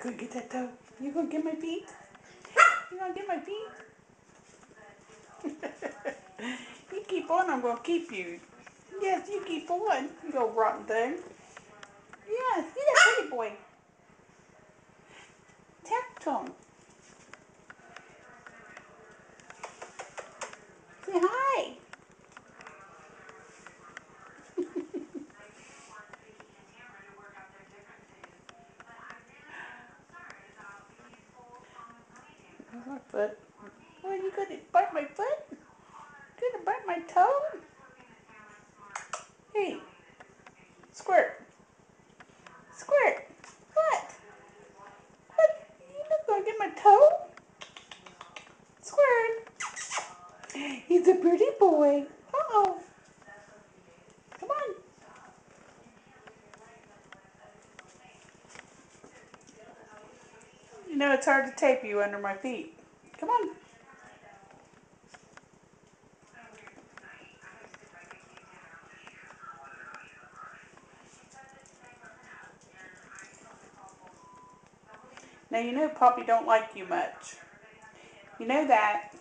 gonna get that toe? You gonna get my feet? You gonna get my feet? You keep on, I'm gonna keep you. Yes, you keep on, you old rotten thing. Yes, you're that pretty boy. Tap to him. Say hi. My foot. What, you gonna bite my foot? You gonna bite my toe? Hey, squirt. Squirt. What? What? You not gonna get my toe? Squirt. He's a pretty boy. Uh-oh. Come on. You know it's hard to tape you under my feet. Come on. Now you know Poppy don't like you much. You know that.